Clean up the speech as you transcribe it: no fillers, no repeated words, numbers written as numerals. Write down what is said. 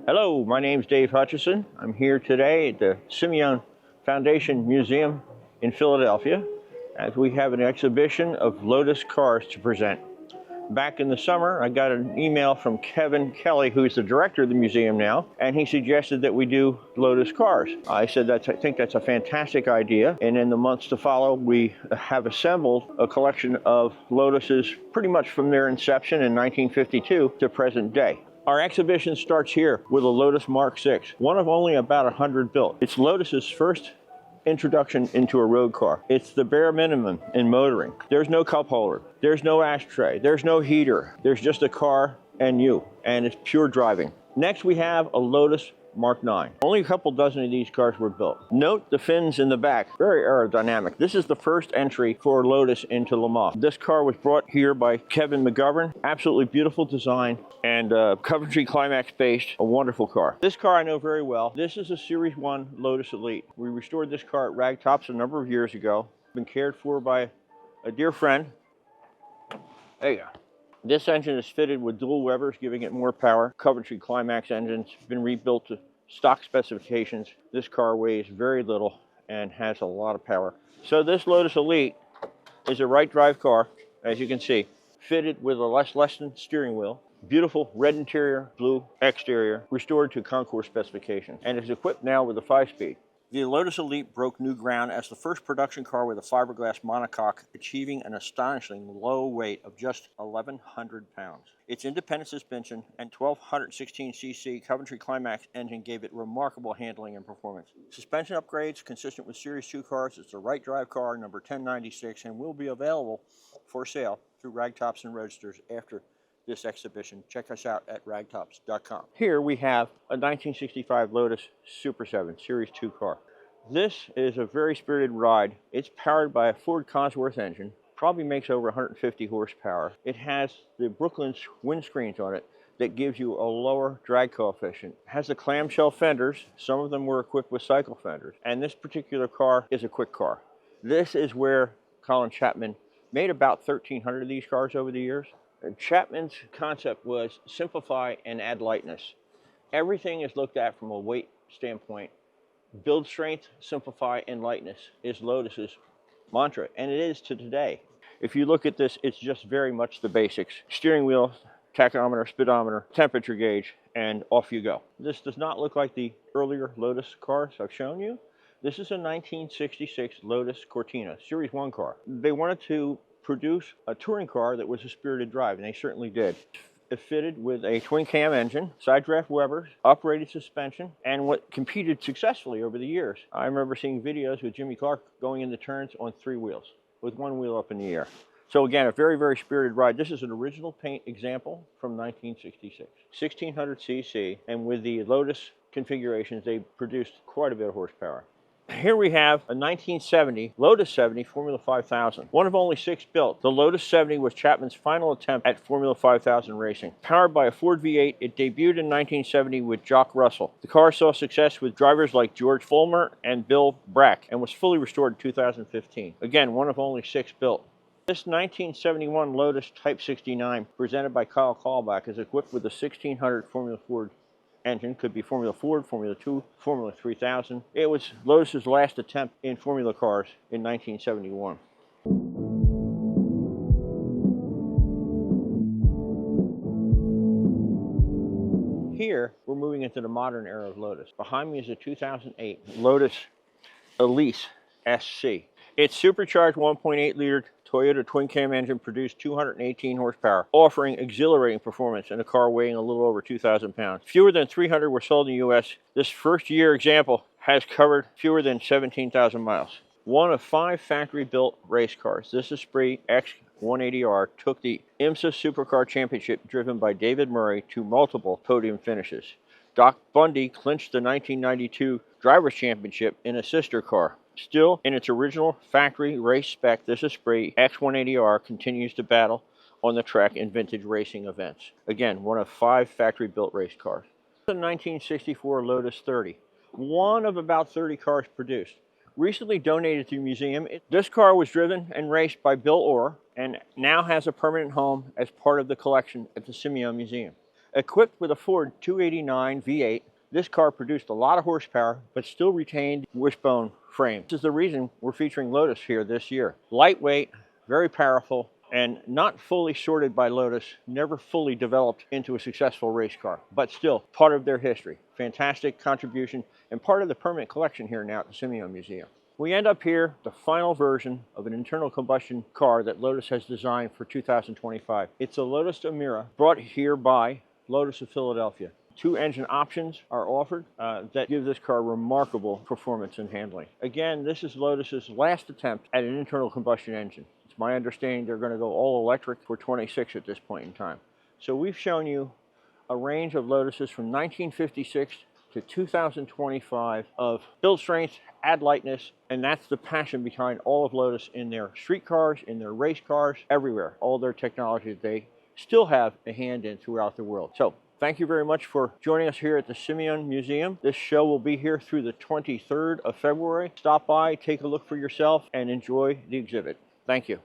Hello, my name's Dave Hutchison. I'm here today at the Simeone Foundation Museum in Philadelphia as we have an exhibition of Lotus cars to present. Back in the summer, I got an email from Kevin Kelly, who's the director of the museum now, and he suggested that we do Lotus cars. I said, I think that's a fantastic idea, and in the months to follow, we have assembled a collection of Lotuses pretty much from their inception in 1952 to present day. Our exhibition starts here with a Lotus Mark VI, one of only about 100 built. It's Lotus's first introduction into a road car. It's the bare minimum in motoring. There's no cup holder, there's no ashtray, there's no heater, there's just a car and you, and it's pure driving. Next we have a Lotus Mark IX. Only a couple dozen of these cars were built. Note the fins in the back, very aerodynamic. This is the first entry for Lotus into Le Mans. This car was brought here by Kevin McGovern. Absolutely beautiful design and Coventry Climax based, a wonderful car. This car I know very well. This is a Series 1 Lotus Elite. We restored this car at Ragtops a number of years ago. Been cared for by a dear friend. There you go. This engine is fitted with dual Webers, giving it more power. Coventry Climax engines, been rebuilt to stock specifications. This car weighs very little and has a lot of power. So this Lotus Elite is a right drive car, as you can see, fitted with a less-than steering wheel. Beautiful red interior, blue exterior, restored to concours specifications, and is equipped now with a 5-speed. The Lotus Elite broke new ground as the first production car with a fiberglass monocoque, achieving an astonishingly low weight of just 1,100 pounds. Its independent suspension and 1,216cc Coventry Climax engine gave it remarkable handling and performance. Suspension upgrades consistent with Series 2 cars. It's a right drive car, number 1096, and will be available for sale through Ragtops and Roadsters after this exhibition. Check us out at ragtops.com. Here we have a 1965 Lotus Super 7 Series 2 car. This is a very spirited ride. It's powered by a Ford Cosworth engine, probably makes over 150 horsepower. It has the Brooklyn windscreens on it that gives you a lower drag coefficient. It has the clamshell fenders. Some of them were equipped with cycle fenders. And this particular car is a quick car. This is where Colin Chapman made about 1,300 of these cars over the years. Chapman's concept was simplify and add lightness. Everything is looked at from a weight standpoint. Build strength, simplify, and lightness is Lotus's mantra, and it is to today. If you look at this, it's just very much the basics. Steering wheel, tachometer, speedometer, temperature gauge, and off you go. This does not look like the earlier Lotus cars I've shown you. This is a 1966 Lotus Cortina, Series 1 car. They wanted to produce a touring car that was a spirited drive, and they certainly did. It fitted with a twin cam engine, side draft Webers, uprated suspension, and what competed successfully over the years. I remember seeing videos with Jimmy Clark going into turns on 3 wheels, with 1 wheel up in the air. So again, a very, very spirited ride. This is an original paint example from 1966. 1600cc, and with the Lotus configurations, they produced quite a bit of horsepower. Here we have a 1970 Lotus 70 Formula 5000, one of only 6 built. The Lotus 70 was Chapman's final attempt at Formula 5000 racing. Powered by a Ford V8, it debuted in 1970 with Jock Russell. The car saw success with drivers like George Fulmer and Bill Brack, and was fully restored in 2015. Again, one of only 6 built. This 1971 Lotus Type 69, presented by Kyle Kaulbach, is equipped with a 1600 Formula Ford engine. Could be Formula Ford, Formula 2, Formula 3000. It was Lotus's last attempt in Formula cars in 1971. Here, we're moving into the modern era of Lotus. Behind me is a 2008 Lotus Elise SC. Its supercharged 1.8-liter Toyota twin-cam engine produced 218 horsepower, offering exhilarating performance in a car weighing a little over 2,000 pounds. Fewer than 300 were sold in the U.S. This first-year example has covered fewer than 17,000 miles. One of 5 factory-built race cars, this Esprit X180R took the IMSA Supercar Championship driven by David Murray to multiple podium finishes. Doc Bundy clinched the 1992 Drivers' Championship in a sister car. Still, in its original factory race spec, this Esprit X180R continues to battle on the track in vintage racing events. Again, one of 5 factory-built race cars. The 1964 Lotus 30, one of about 30 cars produced. Recently donated to the museum, this car was driven and raced by Bill Orr and now has a permanent home as part of the collection at the Simeone Museum. Equipped with a Ford 289 V8, this car produced a lot of horsepower, but still retained wishbone frame. This is the reason we're featuring Lotus here this year. Lightweight, very powerful, and not fully sorted by Lotus, never fully developed into a successful race car, but still part of their history. Fantastic contribution and part of the permanent collection here now at the Simeone Museum. We end up here, the final version of an internal combustion car that Lotus has designed for 2025. It's a Lotus Emira, brought here by Lotus of Philadelphia. 2 engine options are offered that give this car remarkable performance and handling. Again, this is Lotus's last attempt at an internal combustion engine. It's my understanding they're going to go all electric for 26 at this point in time. So we've shown you a range of Lotuses from 1956 to 2025 of build strength, add lightness, and that's the passion behind all of Lotus in their street cars, in their race cars, everywhere. All their technology that they still have a hand in throughout the world. So thank you very much for joining us here at the Simeone Museum. This show will be here through the 23rd of February. Stop by, take a look for yourself, and enjoy the exhibit. Thank you.